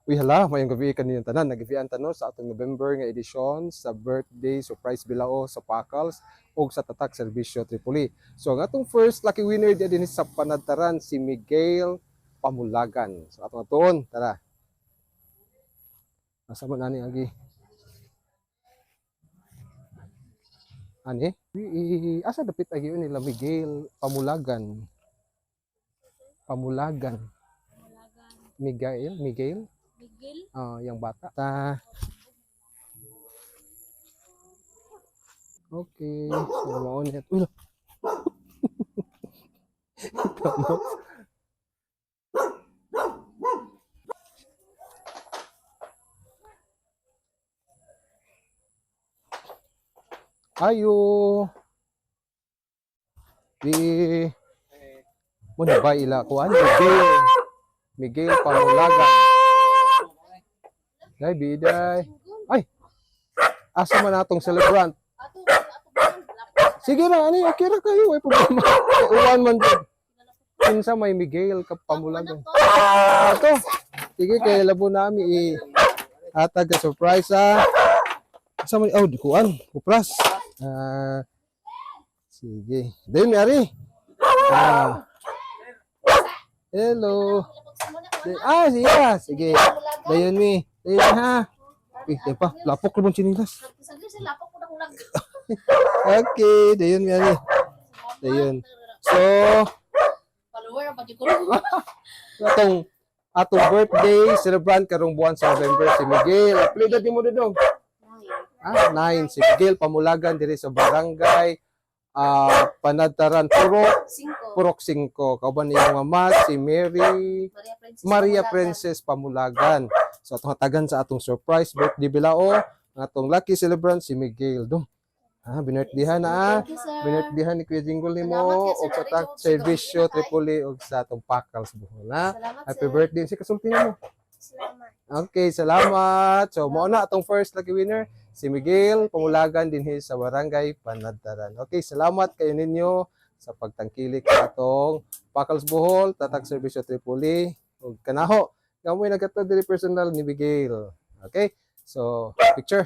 Uy, hala, mayong gabi kaniyang tanan. Nagabian tanon sa atong November nga edisyon sa birthday surprise bilao sa Pakals ug sa Tatak Serbisyo Tripoli. So, ang atong first lucky winner diya din sa panadtaran si Miguel Pamulagan. So, atong atuon, tara. Asa man ani agi? Ani? Asa dapit agi nila Miguel Pamulagan. Pamulagan. Miguel? Miguel? Yang bata. Okay. So, maon yan. Uy, tama. Ayo. Mo na ba ila kuan? Miguel Pamulagan. Day biday. Ay. Asa man atong celebrant? Sige na, ani, okay ra kayo, ay problema. Uwan man din. Kinsa may Miguel ka Pamulagan. Ato. Sige kay labo nami hatag ka surprise ha. Asa man di kuan, kupras. Sige. Day ari. Hello. Sige. Sige. Dayon mi. Dayon ha. Pa, lapok ko mong chinilas. Okay, dayon mi ani. Dayon. So, Follower pa jud ko. atong birthday celebrant karong buwan sa November si Miguel. Apelyido di mo dong. 9 si Miguel Pamulagan diri sa barangay Panadtaran Purok 5. Kauban niyang mama si Maria Princess Pamulagan. So atong hatagan sa atong surprise birthday bilao ang atong lucky celebrant si Miguel. Dong. Binirthdayan na binirthdayan ni Kuya Jingle nimo og sa Tatak Serbisyo Tripoli og sa atong Pakals Bohol ha. Happy birthday si kasulti mo. Salamat. Okay, salamat. So mao na atong first lucky winner si Miguel Pamulagan dinhi sa barangay Panadtaran. Okay, salamat kayo ninyo sa pagtangkilik sa atong Pakals Bohol, Tatak Serbisyo Tripoli ug kanaho. Kamoy nagato diri personal ni Miguel. Okay? So, picture.